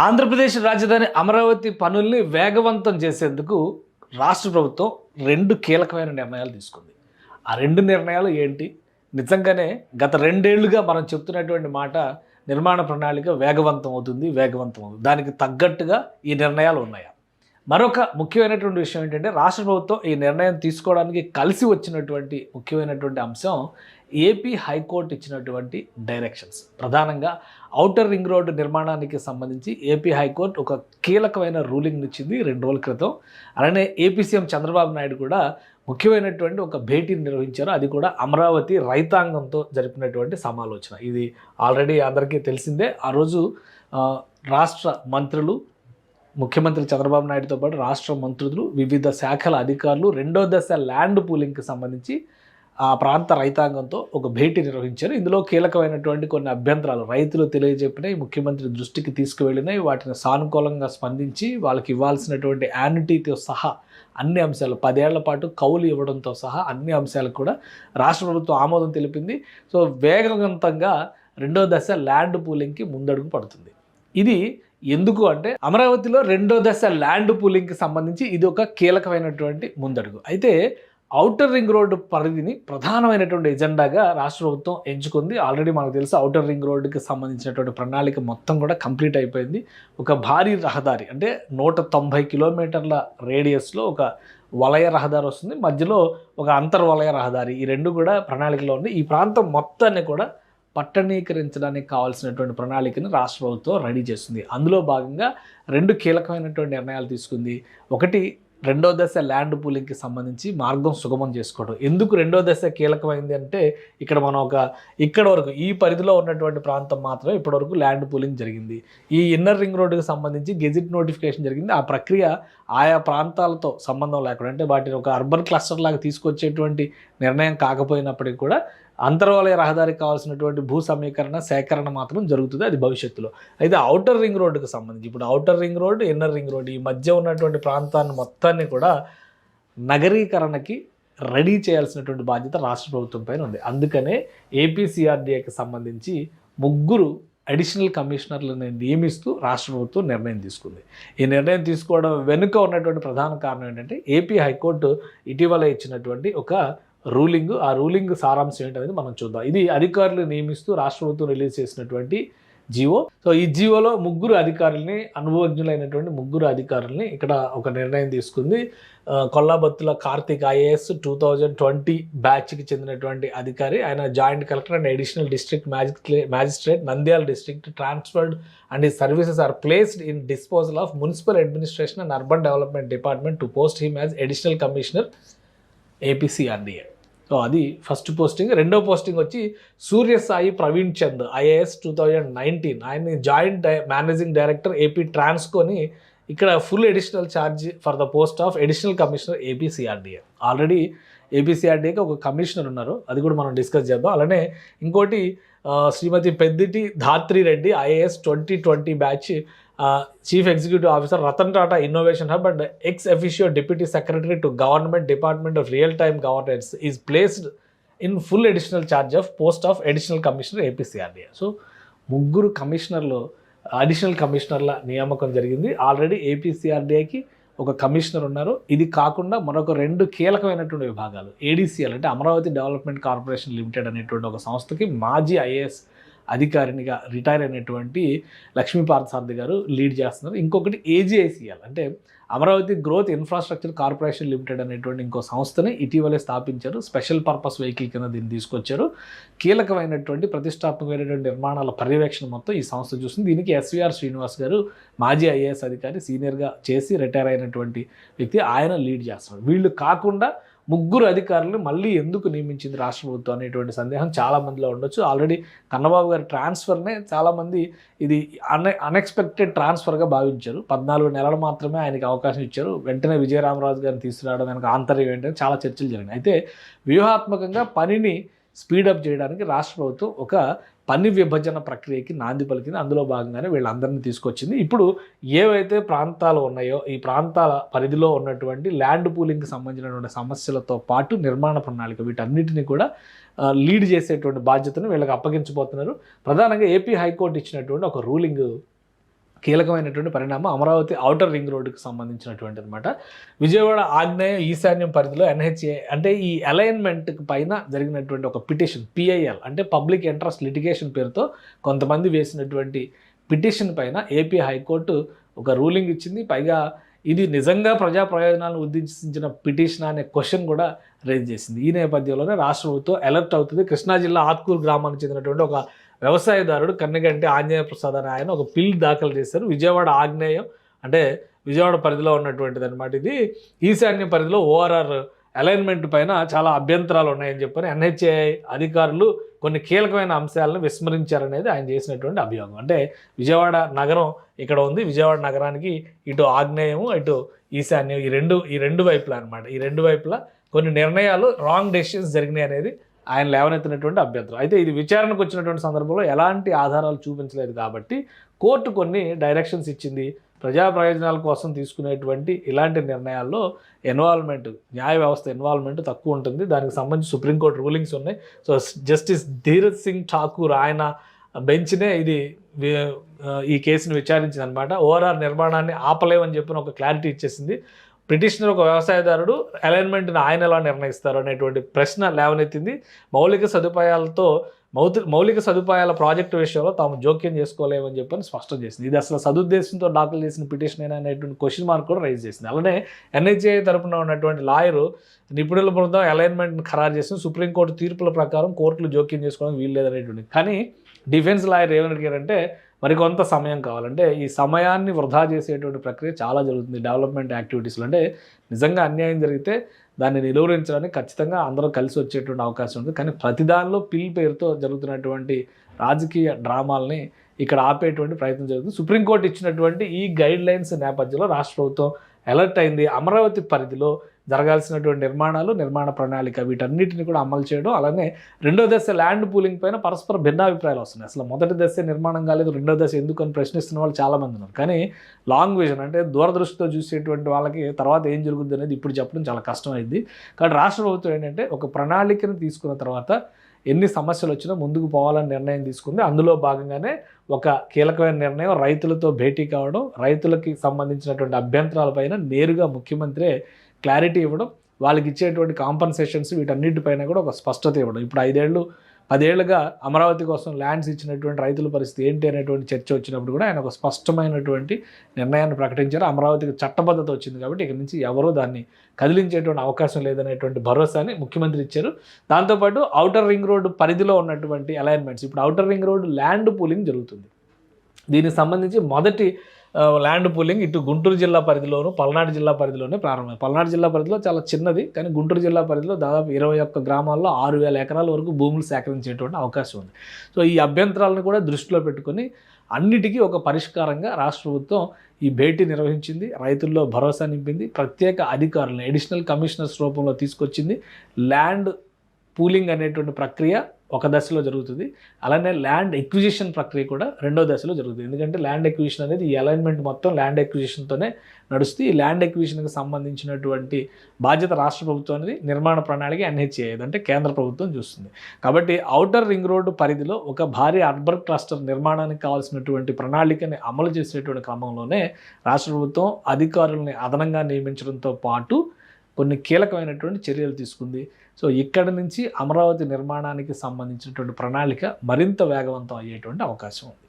ఆంధ్రప్రదేశ్ రాజధాని అమరావతి పనుల్ని వేగవంతం చేసేందుకు రాష్ట్ర ప్రభుత్వం 2 కీలకమైన నిర్ణయాలు తీసుకుంది. ఆ 2 నిర్ణయాలు ఏంటి? నిజంగానే గత 2 ఏళ్లుగా మనం చెప్తున్నటువంటి మాట నిర్మాణ ప్రణాళిక వేగవంతం అవుతుంది. దానికి తగ్గట్టుగా ఈ నిర్ణయాలు ఉన్నాయా? మరొక ముఖ్యమైనటువంటి విషయం ఏంటంటే రాష్ట్ర ప్రభుత్వం ఈ నిర్ణయం తీసుకోవడానికి కలిసి వచ్చినటువంటి ముఖ్యమైనటువంటి అంశం ఏపీ హైకోర్టు ఇచ్చినటువంటి డైరెక్షన్స్. ప్రధానంగా ఔటర్ రింగ్ రోడ్డు నిర్మాణానికి సంబంధించి ఏపీ హైకోర్టు ఒక కీలకమైన రూలింగ్ ఇచ్చింది 2 రోజుల క్రితం. అలానే ఏపీ సీఎం చంద్రబాబు నాయుడు కూడా ముఖ్యమైనటువంటి ఒక భేటీని నిర్వహించారు. అది కూడా అమరావతి రైతాంగంతో జరిపినటువంటి సమాలోచన. ఇది ఆల్రెడీ అందరికీ తెలిసిందే. ఆ రోజు రాష్ట్ర మంత్రులు, ముఖ్యమంత్రి చంద్రబాబు నాయుడుతో పాటు రాష్ట్ర మంత్రులు, వివిధ శాఖల అధికారులు 2వ దశ ల్యాండ్ పూలింగ్కి సంబంధించి ఆ ప్రాంత రైతాంగంతో ఒక భేటీ నిర్వహించారు. ఇందులో కీలకమైనటువంటి కొన్ని అభ్యంతరాలు రైతులు తెలియజెప్పినాయి, ముఖ్యమంత్రి దృష్టికి తీసుకువెళ్ళినాయి. వాటిని సానుకూలంగా స్పందించి వాళ్ళకి ఇవ్వాల్సినటువంటి యాన్యుటీతో సహా అన్ని అంశాలు 10 ఏళ్ల పాటు కౌలు ఇవ్వడంతో సహా అన్ని అంశాలకు కూడా రాష్ట్ర ప్రభుత్వం ఆమోదం తెలిపింది. సో వేగవంతంగా 2వ దశ ల్యాండ్ పూలింగ్కి ముందడుగు పడుతుంది. ఇది ఎందుకు అంటే అమరావతిలో 2వ దశ ల్యాండ్ పూలింగ్కి సంబంధించి ఇది ఒక కీలకమైనటువంటి ముందడుగు. అయితే ఔటర్ రింగ్ రోడ్డు పరిధిని ప్రధానమైనటువంటి ఎజెండాగా రాష్ట్ర ప్రభుత్వం ఎంచుకుంది. ఆల్రెడీ మనకు తెలుసు ఔటర్ రింగ్ రోడ్డుకి సంబంధించినటువంటి ప్రణాళిక మొత్తం కూడా కంప్లీట్ అయిపోయింది. ఒక భారీ రహదారి అంటే 190 కిలోమీటర్ల రేడియస్లో ఒక వలయ రహదారి వస్తుంది, మధ్యలో ఒక అంతర్వలయ రహదారి. ఈ 2 కూడా ప్రణాళికలో ఉంది. ఈ ప్రాంతం మొత్తాన్ని కూడా పట్టణీకరించడానికి కావాల్సినటువంటి ప్రణాళికను రాష్ట్ర ప్రభుత్వం రెడీ చేస్తుంది. అందులో భాగంగా 2 కీలకమైనటువంటి నిర్ణయాలు తీసుకుంది. ఒకటి 2వ దశ ల్యాండ్ పూలింగ్కి సంబంధించి మార్గం సుగమం చేసుకోవడం. ఎందుకు 2వ దశ కీలకమైంది అంటే ఇక్కడ మనం ఇక్కడ వరకు ఈ పరిధిలో ఉన్నటువంటి ప్రాంతం మాత్రమే ఇప్పటివరకు ల్యాండ్ పూలింగ్ జరిగింది. ఈ ఇన్నర్ రింగ్ రోడ్డుకి సంబంధించి గెజిట్ నోటిఫికేషన్ జరిగింది. ఆ ప్రక్రియ ఆయా ప్రాంతాలతో సంబంధం లేకుండా అంటే వాటిని ఒక అర్బన్ క్లస్టర్ లాగా తీసుకొచ్చేటువంటి నిర్ణయం కాకపోయినప్పటికీ కూడా అంతర్వలయ రహదారికి కావాల్సినటువంటి భూ సమీకరణ సేకరణ మాత్రం జరుగుతుంది, అది భవిష్యత్తులో. అయితే ఔటర్ రింగ్ రోడ్డుకి సంబంధించి ఇప్పుడు outer ring road, inner ring road ఈ మధ్య ఉన్నటువంటి ప్రాంతాన్ని మొత్తాన్ని కూడా నగరీకరణకి రెడీ చేయాల్సినటువంటి బాధ్యత రాష్ట్ర ప్రభుత్వం పైన ఉంది. అందుకనే ఏపీసీఆర్డీఏకి సంబంధించి 3 అడిషనల్ కమిషనర్లను నియమిస్తూ రాష్ట్ర ప్రభుత్వం నిర్ణయం తీసుకుంది. ఈ నిర్ణయం తీసుకోవడం వెనుక ఉన్నటువంటి ప్రధాన కారణం ఏంటంటే ఏపీ హైకోర్టు ఇటీవల ఇచ్చినటువంటి ఒక రూలింగ్. ఆ రూలింగ్ సారాంశం ఏంటనేది మనం చూద్దాం. ఇది అధికారులు నియమిస్తూ రాష్ట్ర ప్రభుత్వం రిలీజ్ చేసినటువంటి జీవో. సో ఈ జీవోలో 3 అధికారులని, అనుభవజ్ఞులైనటువంటి 3 అధికారులని ఇక్కడ ఒక నిర్ణయం తీసుకుంది. కొల్లాబత్తుల కార్తిక్ ఐఏఎస్ 2020 బ్యాచ్కి చెందినటువంటి అధికారి. ఆయన joint collector and additional district magistrate Nandyal district transferred and his services are placed in disposal of municipal administration and urban development department to post him as additional commissioner APCRDA. So అది first posting. 2వ posting వచ్చి Suryasai Praveen Chand IAS 2019. ఆయన్ని joint managing director AP ట్రాన్స్కోని ఇక్కడ full additional charge for the post of additional commissioner APCRDA. Already ఏపీసీఆర్డీఏకి ఒక commissioner ఉన్నారు, అది కూడా మనం డిస్కస్ చేద్దాం. అలానే ఇంకోటి Shrimati Pedditi Dhatri Reddy IAS 2020 batch chief executive officer Ratan Tata innovation hub and ex officio deputy secretary to government department of real time governance is placed in full additional charge of post of additional commissioner APCRDA. So 3 కమిషనర్లు additional కమిషనర్ల నియామకం జరిగింది. Already ఏపీసీఆర్డీఏకి ఒక commissioner ఉన్నారు. ఇది కాకుండా మరొక 2 కీలకమైనటువంటి విభాగాలు ఏడీసీఎల్ అంటే అమరావతి డెవలప్మెంట్ కార్పొరేషన్ లిమిటెడ్ అనేటువంటి ఒక సంస్థకి మాజీ ఐఏఎస్ అధికారినిగా రిటైర్ అయినటువంటి లక్ష్మీపార్థసారథి గారు లీడ్ చేస్తున్నారు. ఇంకొకటి ఏజీఐసీఎల్ అంటే Amaravati growth infrastructure corporation limited అనేటువంటి ఇంకో సంస్థని ఇటీవలే స్థాపించారు. స్పెషల్ పర్పస్ వెహికల్ కింద దీన్ని తీసుకొచ్చారు. కీలకమైనటువంటి ప్రతిష్టాత్మకమైనటువంటి నిర్మాణాల పర్యవేక్షణ మొత్తం ఈ సంస్థ చూస్తుంది. దీనికి ఎస్వీఆర్ శ్రీనివాస్ గారు మాజీ ఐఏఎస్ అధికారి, సీనియర్గా చేసి రిటైర్ అయినటువంటి వ్యక్తి, ఆయన లీడ్ చేస్తున్నారు. వీళ్ళు కాకుండా 3 అధికారులను మళ్ళీ ఎందుకు నియమించింది రాష్ట్ర ప్రభుత్వం అనేటువంటి సందేహం చాలామందిలో ఉండొచ్చు. ఆల్రెడీ కన్నబాబు గారి ట్రాన్స్ఫర్నే చాలామంది ఇది అన్ఎక్స్పెక్టెడ్ ట్రాన్స్ఫర్గా భావించారు. 14 నెలలు మాత్రమే ఆయనకి అవకాశం ఇచ్చారు. వెంటనే విజయరామరాజు గారిని తీసుకురావడం వెనక ఆంతర్యం ఏంటంటే చాలా చర్చలు జరిగినాయి. అయితే వ్యూహాత్మకంగా పనిని స్పీడప్ చేయడానికి రాష్ట్ర ప్రభుత్వం ఒక పని విభజన ప్రక్రియకి నాంది పలికింది. అందులో భాగంగానే వీళ్ళందరినీ తీసుకొచ్చింది. ఇప్పుడు ఏవైతే ప్రాంతాలు ఉన్నాయో ఈ ప్రాంతాల పరిధిలో ఉన్నటువంటి ల్యాండ్ పూలింగ్కి సంబంధించినటువంటి సమస్యలతో పాటు నిర్మాణ ప్రణాళిక వీటన్నిటిని కూడా లీడ్ చేసేటువంటి బాధ్యతను వీళ్ళకి అప్పగించబోతున్నారు. ప్రధానంగా ఏపీ హైకోర్టు ఇచ్చినటువంటి ఒక రూలింగ్ కీలకమైనటువంటి పరిణామం అమరావతి ఔటర్ రింగ్ రోడ్డుకి సంబంధించినటువంటి అనమాట. విజయవాడ ఆగ్నేయ ఈశాన్యం పరిధిలో ఎన్హెచ్ఏ అంటే ఈ అలైన్మెంట్ పైన జరిగినటువంటి ఒక పిటిషన్ పిఐఎల్ అంటే పబ్లిక్ ఇంట్రెస్ట్ లిటిగేషన్ పేరుతో కొంతమంది వేసినటువంటి పిటిషన్ పైన ఏపీ హైకోర్టు ఒక రూలింగ్ ఇచ్చింది. పైగా ఇది నిజంగా ప్రజా ప్రయోజనాలను ఉద్దేశించిన పిటిషన్ అనే క్వశ్చన్ కూడా రైజ్ చేసింది. ఈ నేపథ్యంలోనే రాష్ట్ర ప్రభుత్వం అలర్ట్ అవుతుంది. కృష్ణా జిల్లా ఆత్కూరు గ్రామానికి చెందినటువంటి ఒక వ్యవసాయదారుడు కన్నగంటి ఆంజనేయ ప్రసాద్ అని ఆయన ఒక పిల్ దాఖలు చేశారు. విజయవాడ ఆగ్నేయం అంటే విజయవాడ పరిధిలో ఉన్నటువంటిది అనమాట. ఇది ఈశాన్య పరిధిలో ఓఆర్ఆర్ అలైన్మెంట్ పైన చాలా అభ్యంతరాలు ఉన్నాయని చెప్పని ఎన్హెచ్ఏఐ అధికారులు కొన్ని కీలకమైన అంశాలను విస్మరించారనేది ఆయన చేసినటువంటి అభియోగం. అంటే విజయవాడ నగరం ఇక్కడ ఉంది, విజయవాడ నగరానికి ఇటు ఆగ్నేయము ఇటు ఈశాన్యం ఈ రెండు వైపులా అనమాట. ఈ రెండు వైపులా కొన్ని నిర్ణయాలు రాంగ్ డెసిషన్స్ జరిగినాయి అనేది ఆయన లేవనెత్తినటువంటి అభ్యంతరం. అయితే ఇది విచారణకు వచ్చినటువంటి సందర్భంలో ఎలాంటి ఆధారాలు చూపించలేదు కాబట్టి కోర్టు కొన్ని డైరెక్షన్స్ ఇచ్చింది. ప్రజా ప్రయోజనాల కోసం తీసుకునేటువంటి ఇలాంటి నిర్ణయాల్లో న్యాయ వ్యవస్థ ఇన్వాల్వ్మెంట్ తక్కువ ఉంటుంది. దానికి సంబంధించి సుప్రీంకోర్టు రూలింగ్స్ ఉన్నాయి. సో జస్టిస్ ధీరజ్ సింగ్ ఠాకూర్ ఆయన బెంచ్నే ఈ కేసును విచారించింది అనమాట. ఓఆర్ఆర్ నిర్మాణాన్ని ఆపలేమని చెప్పిన ఒక క్లారిటీ ఇచ్చేసింది. పిటిషనర్ ఒక వ్యవసాయదారుడు అలైన్మెంట్ని ఆయన ఎలా నిర్ణయిస్తారు అనేటువంటి ప్రశ్న లేవనెత్తింది. మౌలిక సదుపాయాల ప్రాజెక్టు విషయంలో తాము జోక్యం చేసుకోలేమని చెప్పని స్పష్టం చేసింది. ఇది అసలు సదుద్దేశంతో దాఖలు చేసిన పిటిషన్ అయినా అనేటువంటి క్వశ్చన్ మార్క్ కూడా రైజ్ చేసింది. అలానే ఎన్హెచ్ఏ తరపున ఉన్నటువంటి లాయరు నిపుణుల బృందం అలైన్మెంట్ని ఖరారు చేసింది. సుప్రీంకోర్టు తీర్పుల ప్రకారం కోర్టులు జోక్యం చేసుకోవడానికి వీలు లేదనేటువంటి. కానీ డిఫెన్స్ లాయర్ ఏమని అడిగారంటే మరికొంత సమయం కావాలంటే ఈ సమయాన్ని వృధా చేసేటువంటి ప్రక్రియ చాలా జరుగుతుంది డెవలప్మెంట్ యాక్టివిటీస్లో. అంటే నిజంగా అన్యాయం జరిగితే దాన్ని నిలువరించడానికి ఖచ్చితంగా అందరూ కలిసి వచ్చేటువంటి అవకాశం ఉంది. కానీ ప్రతిదానిలో పిల్ పేరుతో జరుగుతున్నటువంటి రాజకీయ డ్రామాలని ఇక్కడ ఆపేటువంటి ప్రయత్నం జరుగుతుంది. సుప్రీంకోర్టు ఇచ్చినటువంటి ఈ గైడ్ లైన్స్ నేపథ్యంలో రాష్ట్ర ప్రభుత్వం అలర్ట్ అయింది. అమరావతి పరిధిలో జరగాల్సినటువంటి నిర్మాణ ప్రణాళిక వీటన్నిటిని కూడా అమలు చేయడం, అలానే రెండో దశ ల్యాండ్ పూలింగ్ పైన పరస్పర భిన్నాభిప్రాయాలు వస్తున్నాయి. అసలు మొదటి దశ నిర్మాణం కాలేదు, రెండో దశ ఎందుకు అని ప్రశ్నిస్తున్న వాళ్ళు చాలామంది ఉన్నారు. కానీ లాంగ్ విజన్ అంటే దూరదృష్టితో చూసేటువంటి వాళ్ళకి తర్వాత ఏం జరుగుతుంది అనేది ఇప్పుడు చెప్పడం చాలా కష్టమైంది. కానీ రాష్ట్ర ప్రభుత్వం ఏంటంటే ఒక ప్రణాళికను తీసుకున్న తర్వాత ఎన్ని సమస్యలు వచ్చినా ముందుకు పోవాలని నిర్ణయం తీసుకుంది. అందులో భాగంగానే ఒక కీలకమైన నిర్ణయం రైతులతో భేటీ కావడం, రైతులకి సంబంధించినటువంటి అభ్యంతరాలపైన నేరుగా ముఖ్యమంత్రే క్లారిటీ ఇవ్వడం, వాళ్ళకి ఇచ్చేటువంటి కాంపన్సేషన్స్ వీటన్నిటిపైన కూడా ఒక స్పష్టత ఇవ్వడం. ఇప్పుడు 10 ఏళ్ళుగా అమరావతి కోసం ల్యాండ్స్ ఇచ్చినటువంటి రైతుల పరిస్థితి ఏంటి అనేటువంటి చర్చ వచ్చినప్పుడు కూడా ఆయన ఒక స్పష్టమైనటువంటి నిర్ణయాన్ని ప్రకటించారు. అమరావతికి చట్టబద్ధత వచ్చింది కాబట్టి ఇక నుంచి ఎవరూ దాన్ని కదిలించేటువంటి అవకాశం లేదనేటువంటి భరోసాని ముఖ్యమంత్రి ఇచ్చారు. దాంతోపాటు ఔటర్ రింగ్ రోడ్డు పరిధిలో ఉన్నటువంటి అలైన్మెంట్స్, ఇప్పుడు outer ring road land pooling జరుగుతుంది. దీనికి సంబంధించి మొదటి ల్యాండ్ పూలింగ్ ఇటు గుంటూరు జిల్లా పరిధిలోను పల్నాడు జిల్లా పరిధిలోనే ప్రారంభమైంది. పల్నాడు జిల్లా పరిధిలో చాలా చిన్నది, కానీ గుంటూరు జిల్లా పరిధిలో దాదాపు 21 గ్రామాల్లో 6,000 ఎకరాల వరకు భూములు సేకరించేటువంటి అవకాశం ఉంది. సో ఈ అభ్యంతరాలను కూడా దృష్టిలో పెట్టుకొని అన్నిటికీ ఒక పరిష్కారంగా రాష్ట్ర ప్రభుత్వం ఈ భేటీ నిర్వహించింది. రైతుల్లో భరోసా నింపింది. ప్రత్యేక అధికారులను అడిషనల్ కమిషనర్స్ రూపంలో తీసుకొచ్చింది. ల్యాండ్ పూలింగ్ అనేటువంటి ప్రక్రియ ఒక దశలో జరుగుతుంది. అలానే ల్యాండ్ ఎక్విజిషన్ ప్రక్రియ కూడా రెండో దశలో జరుగుతుంది. ఎందుకంటే ల్యాండ్ ఎక్విజిషన్ అనేది ఈ అలైన్మెంట్ మొత్తం ల్యాండ్ ఎక్విజిషన్తోనే నడుస్తుంది. ఈ ల్యాండ్ ఎక్విజిషన్కి సంబంధించినటువంటి బాధ్యత రాష్ట్ర ప్రభుత్వం అనేది నిర్మాణ ప్రణాళిక ఎన్హెచ్ఏఐ అంటే కేంద్ర ప్రభుత్వం చూస్తుంది. కాబట్టి ఔటర్ రింగ్ రోడ్డు పరిధిలో ఒక భారీ అర్బన్ క్లస్టర్ నిర్మాణానికి కావాల్సినటువంటి ప్రణాళికని అమలు చేసేటువంటి క్రమంలోనే రాష్ట్ర ప్రభుత్వం అధికారులని అదనంగా నియమించడంతో పాటు కొన్ని కీలకమైనటువంటి చర్యలు తీసుకుంది. సో ఇక్కడ నుంచి అమరావతి నిర్మాణానికి సంబంధించినటువంటి ప్రణాళిక మరింత వేగవంతం అయ్యేటువంటి అవకాశం ఉంది.